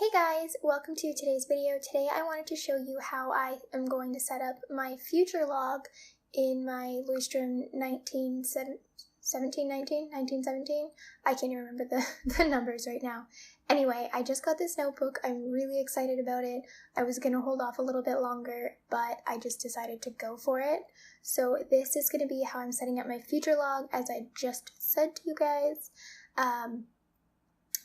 Hey guys, welcome to today's video. Today I wanted to show you how I am going to set up my future log in my Leuchtturm 1917. I can't even remember the numbers right now. Anyway, I just got this notebook. I'm really excited about it. I was going to hold off a little bit longer, but I just decided to go for it. So this is going to be how I'm setting up my future log, as I just said to you guys.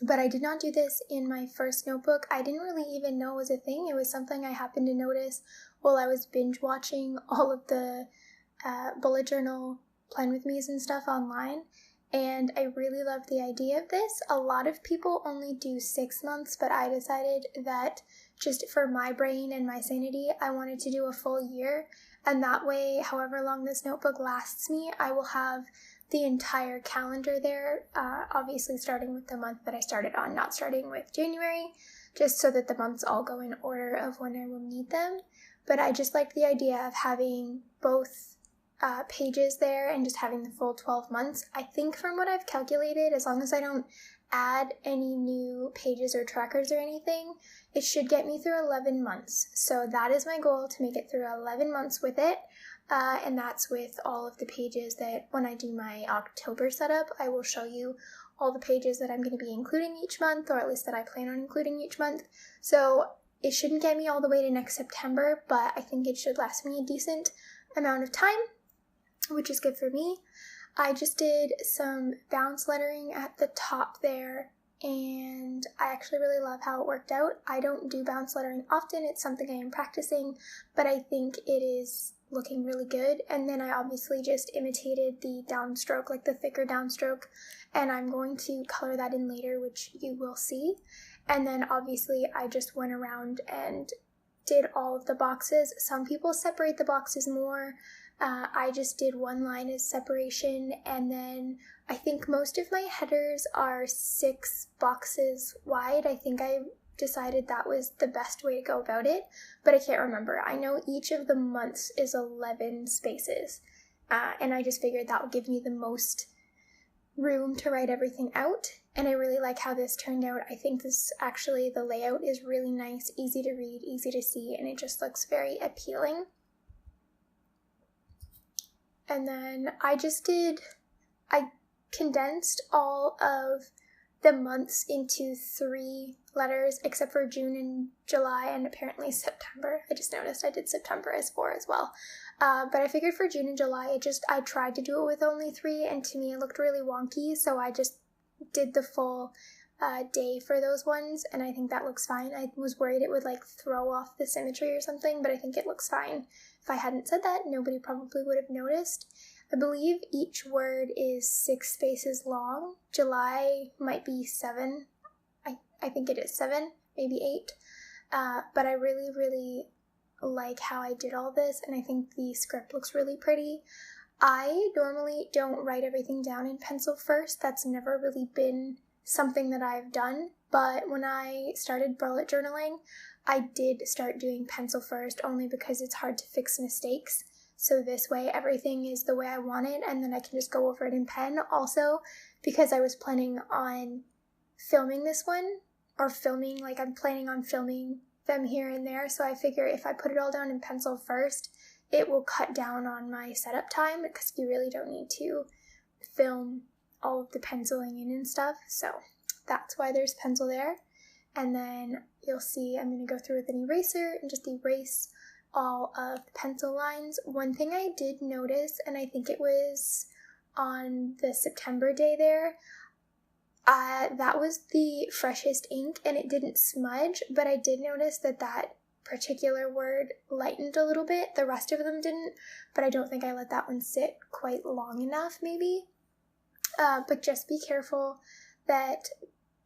But I did not do this in my first notebook. I didn't really even know it was a thing. It was something I happened to notice while I was binge watching all of the bullet journal plan with me's and stuff online. And I really love the idea of this. A lot of people only do 6 months, but I decided that just for my brain and my sanity, I wanted to do a full year. And that way, however long this notebook lasts me, I will have the entire calendar there, obviously starting with the month that I started on, not starting with January, just so that the months all go in order of when I will need them. But I just like the idea of having both pages there and just having the full 12 months. I think from what I've calculated, as long as I don't add any new pages or trackers or anything, it should get me through 11 months. So that is my goal, to make it through 11 months with it. And that's with all of the pages that when I do my October setup, I will show you all the pages that I'm going to be including each month, or at least that I plan on including each month. So it shouldn't get me all the way to next September, but I think it should last me a decent amount of time, which is good for me. I just did some bounce lettering at the top there, and I actually really love how it worked out. I don't do bounce lettering often. It's something I am practicing, but I think it is looking really good. And then I obviously just imitated the downstroke, like the thicker downstroke, and I'm going to color that in later, which you will see. And then obviously I just went around and did all of the boxes. Some people separate the boxes more. I just did one line as separation, and then I think most of my headers are 6 boxes wide. I think I decided that was the best way to go about it, but I can't remember. I know each of the months is 11 spaces, and I just figured that would give me the most room to write everything out, and I really like how this turned out. I think this actually, the layout is really nice, easy to read, easy to see, and it just looks very appealing. And then I condensed all of the months into 3 letters, except for June and July, and apparently September. I just noticed I did September as 4 as well. But I figured for June and July, I tried to do it with only 3, and to me it looked really wonky, so I just did the full day for those ones, and I think that looks fine. I was worried it would throw off the symmetry or something, but I think it looks fine. If I hadn't said that, nobody probably would have noticed. I believe each word is 6 spaces long. July might be 7. I think it is 7, maybe 8. But I really, really like how I did all this, and I think the script looks really pretty. I normally don't write everything down in pencil first. That's never really been something that I've done, but when I started bullet journaling, I did start doing pencil first, only because it's hard to fix mistakes. So this way everything is the way I want it, and then I can just go over it in pen. Also, because I was planning on filming this one, or I'm planning on filming them here and there, so I figure if I put it all down in pencil first, it will cut down on my setup time, because you really don't need to film all of the penciling in and stuff. So that's why there's pencil there. And then you'll see I'm going to go through with an eraser and just erase all of the pencil lines. One thing I did notice, and I think it was on the September day there, that was the freshest ink and it didn't smudge, but I did notice that particular word lightened a little bit. The rest of them didn't, but I don't think I let that one sit quite long enough maybe. But just be careful that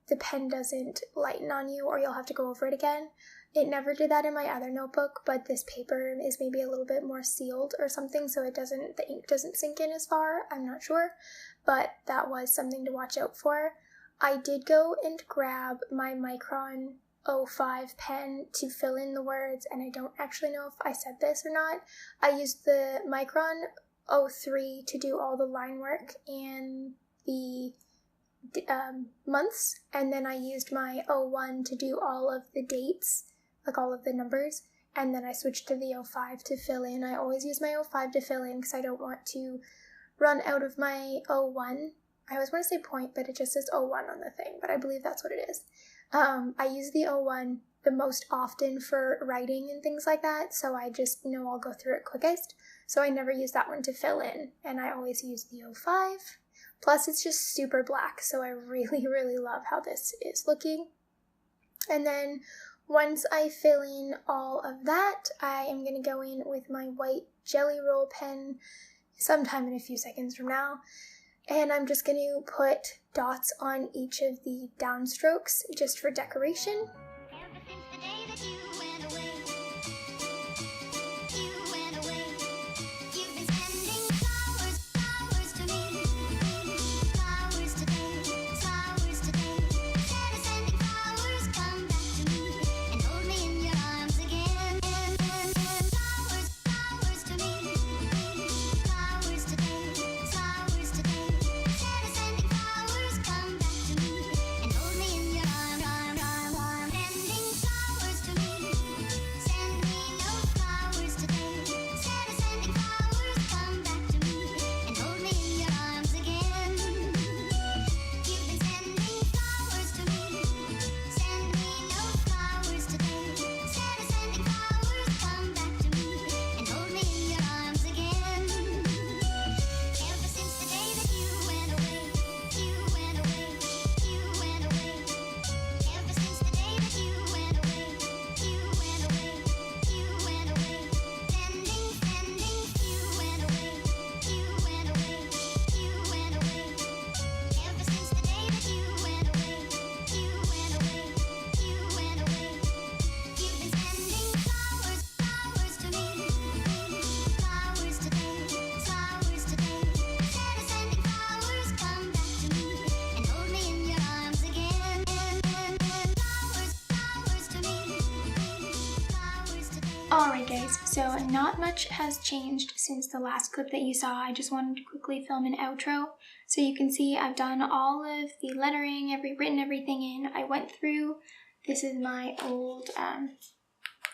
the pen doesn't lighten on you, or you'll have to go over it again. It never did that in my other notebook, but this paper is maybe a little bit more sealed or something, so the ink doesn't sink in as far. I'm not sure, but that was something to watch out for. I did go and grab my Micron 05 pen to fill in the words, and I don't actually know if I said this or not. I used the Micron 03 to do all the line work and the months, and then I used my 01 to do all of the dates, like all of the numbers, and then I switched to the 05 to fill in. I always use my 05 to fill in because I don't want to run out of my 01. I always want to say point, but it just says 01 on the thing, but I believe that's what it is. I use the 01 the most often for writing and things like that, so I just know I'll go through it quickest, so I never use that one to fill in, and I always use the 05. Plus, it's just super black, so I really, really love how this is looking. And then once I fill in all of that, I am going to go in with my white Jelly Roll pen sometime in a few seconds from now. And I'm just going to put dots on each of the downstrokes just for decoration. Ever since the day that you went away, you've been sending flowers, flowers to me, flowers today, instead of sending flowers, come back to me, and hold me in your arms again, flowers, flowers to me, flowers today, instead of sending flowers, come back to me, and hold me in your arms, sending flowers to me, send me no flowers today, instead of sending flowers, come back to me, and hold me in your arms again, you've been sending flowers to me, send me no flowers today, instead of sending flowers, come back to me, and hold me in your arms again, ever since the day that you went away, ever since the day that you went away, sending, you went away, ever since the day that you went away, you've been sending flowers, flowers to me, flowers today, instead of sending flowers, come back to me, and hold me in your arms again, flowers, flowers to me, flowers today. Alright guys, so not much has changed since the last clip that you saw. I just wanted to quickly film an outro. So you can see I've done all of the lettering, written everything in. I went through, this is my old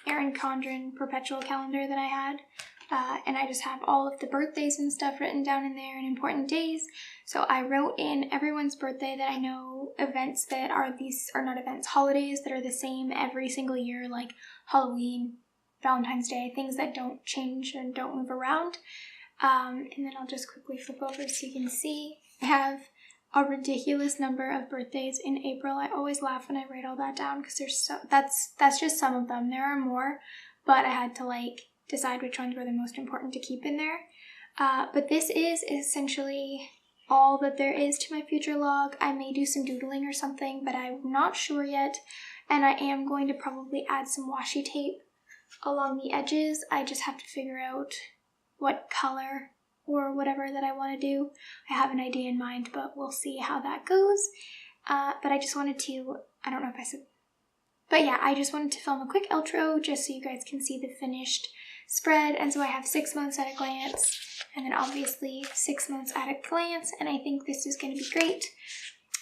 Erin Condren perpetual calendar that I had. And I just have all of the birthdays and stuff written down in there and important days. So I wrote in everyone's birthday that I know, events that are not events, holidays that are the same every single year, like Halloween, Valentine's Day, things that don't change and don't move around. And then I'll just quickly flip over so you can see. I have a ridiculous number of birthdays in April. I always laugh when I write all that down because that's just some of them. There are more, but I had to decide which ones were the most important to keep in there. But this is essentially all that there is to my future log. I may do some doodling or something, but I'm not sure yet. And I am going to probably add some washi tape along the edges. I just have to figure out what color or whatever that I want to do. I have an idea in mind, but we'll see how that goes. But I just wanted to, I don't know if I said, but yeah, I just wanted to film a quick outro just so you guys can see the finished spread. And so I have 6 months at a glance, and then obviously 6 months at a glance, and I think this is going to be great.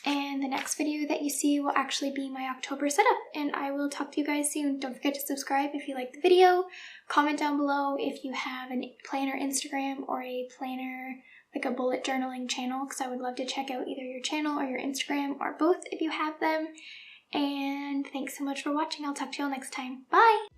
And the next video that you see will actually be my October setup, and I will talk to you guys soon. Don't forget to subscribe if you like the video. Comment down below if you have a planner Instagram or a planner, like a bullet journaling channel, because I would love to check out either your channel or your Instagram or both if you have them. And thanks so much for watching. I'll talk to you all next time. Bye!